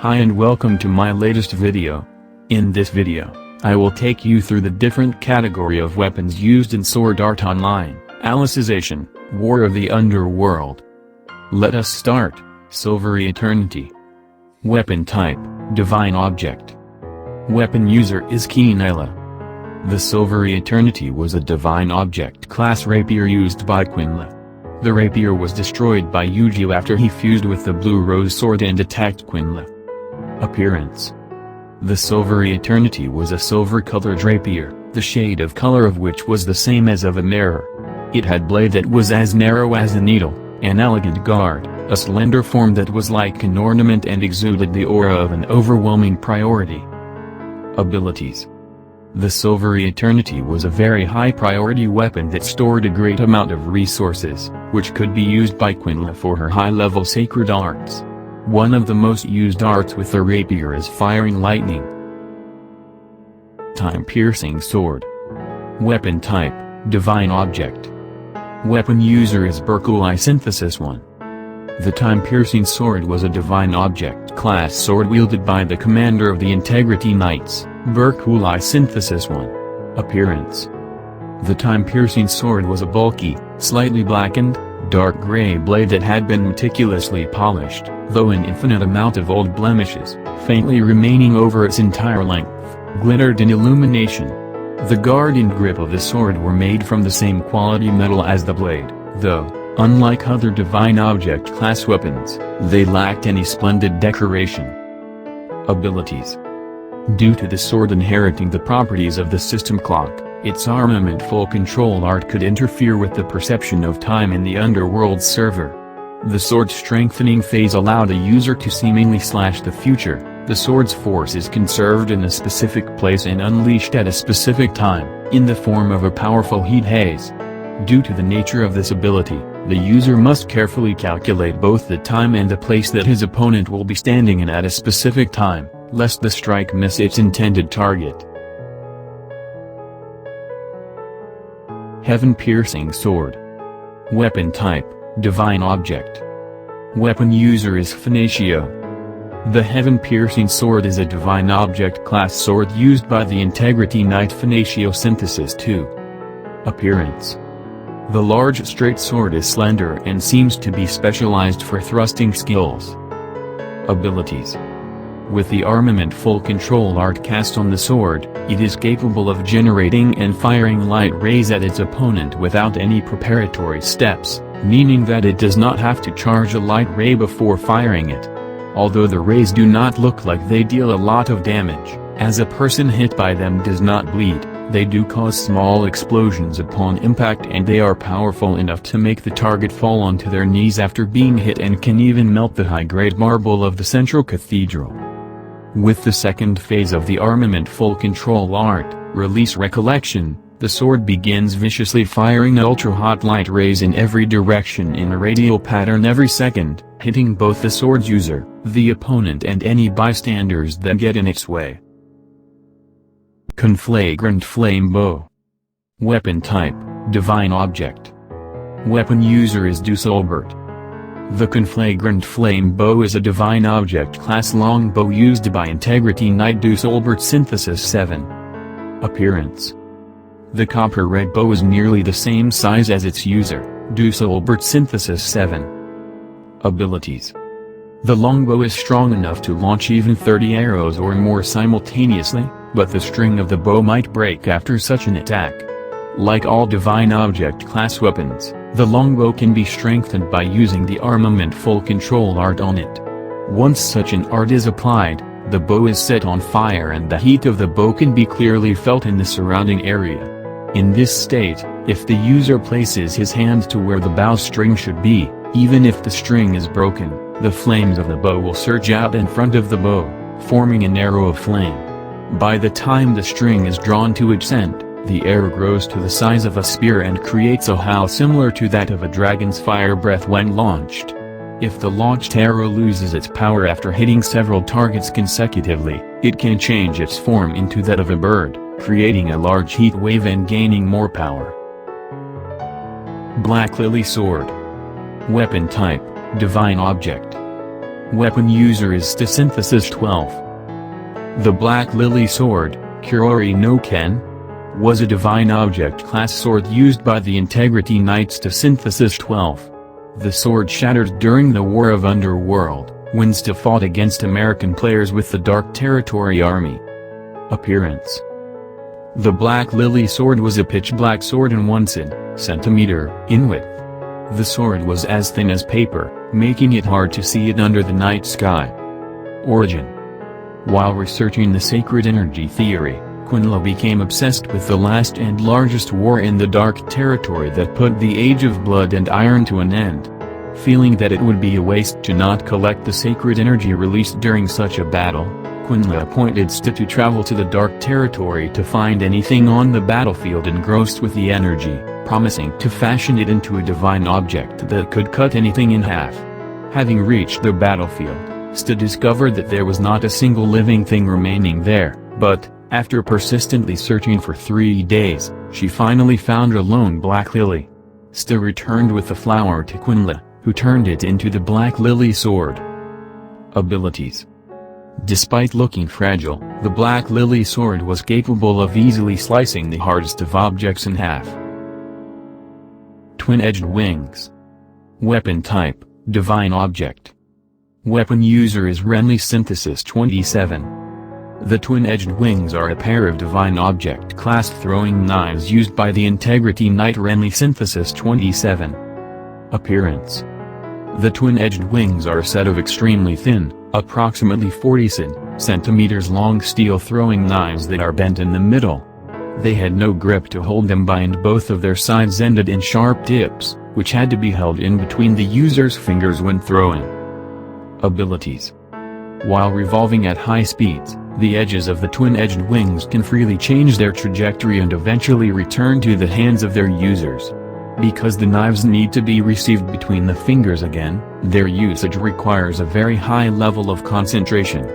Hi and welcome to my latest video. In this video, I will take you through the different category of weapons used in Sword Art Online, Alicization, War of the Underworld. Let us start. Silvery Eternity. Weapon type, Divine Object. Weapon user is Keenela. The Silvery Eternity was a Divine Object class rapier used by Quinla. The rapier was destroyed by Yuji after he fused with the Blue Rose Sword and attacked Quinla. Appearance. The Silvery Eternity was a silver-colored rapier, the shade of color of which was the same as of a mirror. It had blade that was as narrow as a needle, an elegant guard, a slender form that was like an ornament and exuded the aura of an overwhelming priority. Abilities. The Silvery Eternity was a very high-priority weapon that stored a great amount of resources, which could be used by Quinla for her high-level sacred arts. One of the most used arts with the rapier is Firing Lightning. Time-piercing sword. Weapon type, Divine Object. Weapon user is Berkuli Synthesis 1. The time-piercing sword was a Divine Object class sword wielded by the commander of the Integrity Knights, Berkuli Synthesis 1. Appearance. The time-piercing sword was a bulky, slightly blackened, dark gray blade that had been meticulously polished, though an infinite amount of old blemishes, faintly remaining over its entire length, glittered in illumination. The guard and grip of the sword were made from the same quality metal as the blade, though, unlike other Divine Object class weapons, they lacked any splendid decoration. Abilities. Due to the sword inheriting the properties of the system clock, its armament full control art could interfere with the perception of time in the Underworld server. The sword's strengthening phase allowed a user to seemingly slash the future. The sword's force is conserved in a specific place and unleashed at a specific time, in the form of a powerful heat haze. Due to the nature of this ability, the user must carefully calculate both the time and the place that his opponent will be standing in at a specific time, lest the strike miss its intended target. Heaven-piercing sword. Weapon type, Divine Object. Weapon user is Finatio. The Heaven-piercing sword is a Divine Object class sword used by the Integrity Knight Finatio Synthesis 2. Appearance. The large straight sword is slender and seems to be specialized for thrusting skills. Abilities. With the armament full control art cast on the sword, it is capable of generating and firing light rays at its opponent without any preparatory steps, meaning that it does not have to charge a light ray before firing it. Although the rays do not look like they deal a lot of damage, as a person hit by them does not bleed, they do cause small explosions upon impact and they are powerful enough to make the target fall onto their knees after being hit and can even melt the high-grade marble of the central cathedral. With the second phase of the armament full control art, Release Recollection, the sword begins viciously firing ultra-hot light rays in every direction in a radial pattern every second, hitting both the sword's user, the opponent and any bystanders that get in its way. Conflagrant Flame Bow. Weapon type, Divine Object. Weapon user is Dussolbert. The Conflagrant Flame Bow is a Divine Object class longbow used by Integrity Knight Dussolbert Synthesis 7. Appearance. The copper red bow is nearly the same size as its user, Dussolbert Synthesis 7. Abilities. The longbow is strong enough to launch even 30 arrows or more simultaneously, but the string of the bow might break after such an attack. Like all Divine Object class weapons, the longbow can be strengthened by using the armament full control art on it. Once such an art is applied, the bow is set on fire and the heat of the bow can be clearly felt in the surrounding area. In this state, if the user places his hand to where the bowstring should be, even if the string is broken, the flames of the bow will surge out in front of the bow, forming an arrow of flame. By the time the string is drawn to its end, the arrow grows to the size of a spear and creates a howl similar to that of a dragon's fire breath when launched. If the launched arrow loses its power after hitting several targets consecutively, it can change its form into that of a bird, creating a large heat wave and gaining more power. Black Lily Sword. Weapon type, Divine Object. Weapon user is Synthesis 12. The Black Lily Sword, Kurori no Ken, was a divine object class sword used by the Integrity Knights to Synthesis 12. The sword shattered during the War of Underworld, when STA fought against American players with the Dark Territory Army. Appearance: the Black Lily Sword was a pitch-black sword and 1 centimeter in width. The sword was as thin as paper, making it hard to see it under the night sky. Origin: while researching the sacred energy theory, Quinla became obsessed with the last and largest war in the Dark Territory that put the Age of Blood and Iron to an end. Feeling that it would be a waste to not collect the sacred energy released during such a battle, Quinla appointed STA to travel to the Dark Territory to find anything on the battlefield engrossed with the energy, promising to fashion it into a divine object that could cut anything in half. Having reached the battlefield, STA discovered that there was not a single living thing remaining there, but, after persistently searching for 3 days, she finally found a lone black lily. STA returned with the flower to Quinla, who turned it into the Black Lily Sword. Abilities: despite looking fragile, the Black Lily Sword was capable of easily slicing the hardest of objects in half. Twin-edged wings. Weapon type: divine object. Weapon user is Renly Synthesis 27. The twin-edged wings are a pair of divine object class throwing knives used by the Integrity Knight Renly Synthesis 27. Appearance: the twin-edged wings are a set of extremely thin, approximately 40 centimeters long steel throwing knives that are bent in the middle. They had no grip to hold them by, and both of their sides ended in sharp tips, which had to be held in between the user's fingers when throwing. Abilities: while revolving at high speeds, the edges of the twin-edged wings can freely change their trajectory and eventually return to the hands of their users. Because the knives need to be received between the fingers again, their usage requires a very high level of concentration.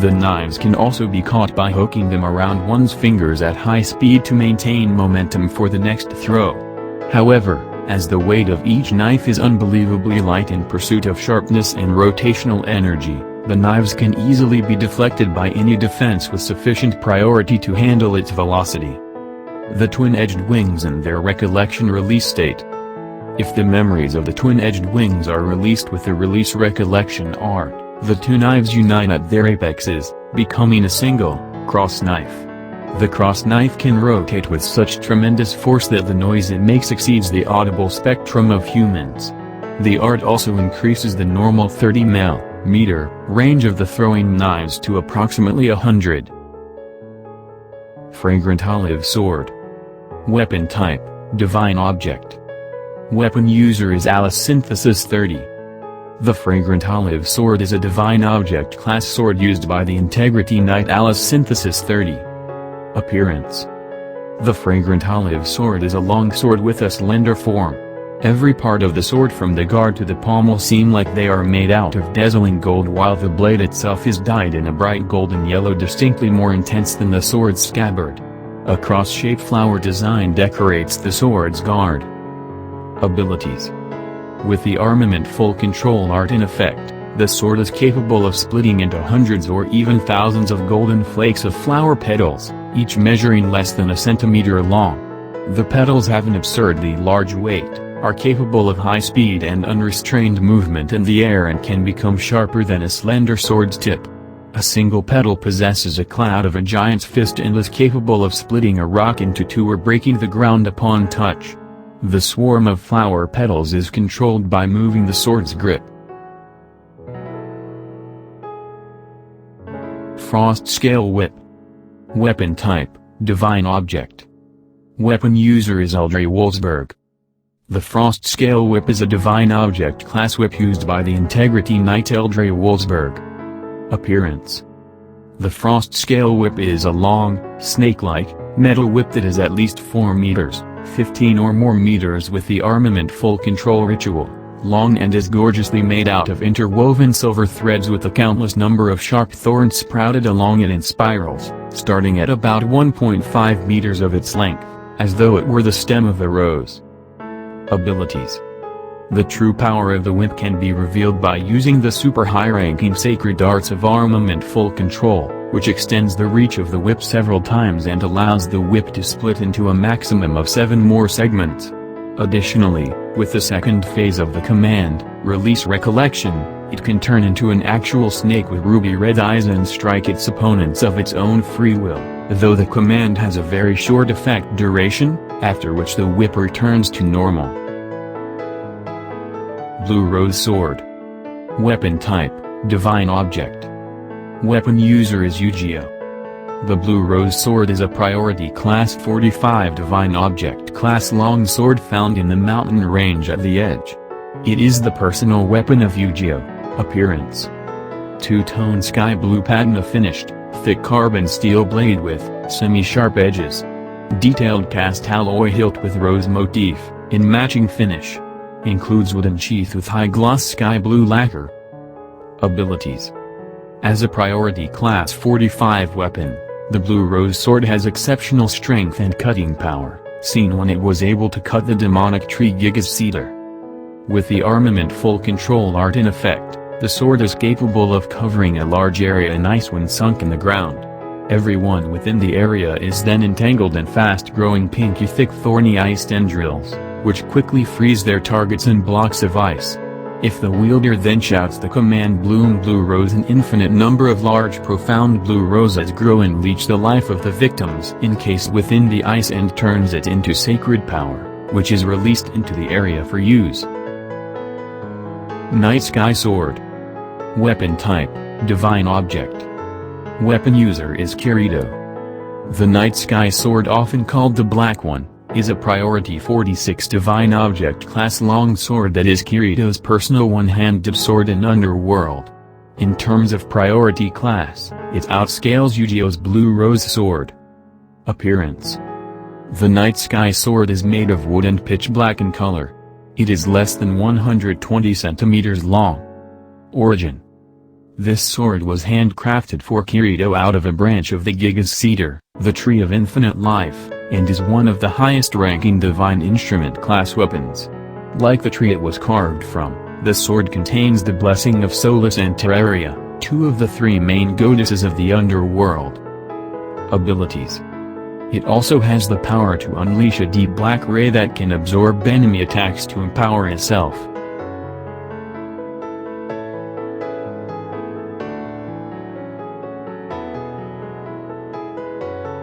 The knives can also be caught by hooking them around one's fingers at high speed to maintain momentum for the next throw. However, as the weight of each knife is unbelievably light in pursuit of sharpness and rotational energy, the knives can easily be deflected by any defense with sufficient priority to handle its velocity. The twin-edged wings and their recollection release state. If the memories of the twin-edged wings are released with the release recollection art, the two knives unite at their apexes, becoming a single, cross knife. The cross knife can rotate with such tremendous force that the noise it makes exceeds the audible spectrum of humans. The art also increases the normal 30 mm range of the throwing knives to approximately 100. Fragrant Olive Sword. Weapon type: divine object. Weapon user is Alice Synthesis 30. The Fragrant Olive Sword is a divine object class sword used by the Integrity Knight Alice Synthesis 30. Appearance: the Fragrant Olive Sword is a long sword with a slender form. Every part of the sword from the guard to the pommel seem like they are made out of dazzling gold, while the blade itself is dyed in a bright golden yellow distinctly more intense than the sword's scabbard. A cross-shaped flower design decorates the sword's guard. Abilities: with the armament full control art in effect, the sword is capable of splitting into hundreds or even thousands of golden flakes of flower petals, each measuring less than a centimeter long. The petals have an absurdly large weight, are capable of high speed and unrestrained movement in the air, and can become sharper than a slender sword's tip. A single petal possesses a cloud of a giant's fist and is capable of splitting a rock into two or breaking the ground upon touch. The swarm of flower petals is controlled by moving the sword's grip. Frost Scale Whip. Weapon type: divine object. Weapon user is Eldre Wolfsburg. The Frost Scale Whip is a divine object class whip used by the Integrity Knight Eldre Wolfsburg. Appearance: the Frost Scale Whip is a long, snake-like, metal whip that is at least 4 meters, 15 or more meters, with the armament full control ritual, long, and is gorgeously made out of interwoven silver threads with a countless number of sharp thorns sprouted along it in spirals, starting at about 1.5 meters of its length, as though it were the stem of a rose. Abilities: The true power of the whip can be revealed by using the super high-ranking sacred arts of armament full control, which extends the reach of the whip several times and allows the whip to split into a maximum of 7 more segments. Additionally, with the second phase of the command, Release Recollection, it can turn into an actual snake with ruby red eyes and strike its opponents of its own free will, though the command has a very short effect duration, after which the whip returns to normal. Blue Rose Sword. Weapon Type, Divine Object. Weapon User is Yu-Gi-Oh! The Blue Rose Sword is a Priority Class 45 Divine Object Class longsword found in the mountain range at the edge. It is the personal weapon of Yu-Gi-Oh! Appearance. Two-tone sky blue patina finished, thick carbon steel blade with semi-sharp edges. Detailed cast alloy hilt with rose motif, in matching finish. Includes wooden sheath with high-gloss sky blue lacquer. Abilities. As a Priority Class 45 weapon, the Blue Rose Sword has exceptional strength and cutting power, seen when it was able to cut the demonic tree Giga's Cedar. With the armament full control art in effect, the sword is capable of covering a large area in ice when sunk in the ground. Everyone within the area is then entangled in fast-growing pinky thick thorny ice tendrils, which quickly freeze their targets in blocks of ice. If the wielder then shouts the command Bloom Blue Rose, an infinite number of large profound blue roses grow and leech the life of the victims encased within the ice and turns it into sacred power, which is released into the area for use. Night Sky Sword. Weapon Type, Divine Object. Weapon User is Kirito. The Night Sky Sword, often called the Black One, is a Priority 46 Divine Object Class longsword that is Kirito's personal one-handed sword in Underworld. In terms of Priority Class, it outscales Yu-Gi-Oh's Blue Rose Sword. Appearance. The Night Sky Sword is made of wood and pitch black in color. It is less than 120 centimeters long. Origin. This sword was handcrafted for Kirito out of a branch of the Giga's Cedar, the Tree of Infinite Life, and is one of the highest-ranking Divine Instrument class weapons. Like the tree it was carved from, the sword contains the blessing of Solace and Terraria, 2 of the 3 main goddesses of the Underworld. Abilities. It also has the power to unleash a deep black ray that can absorb enemy attacks to empower itself.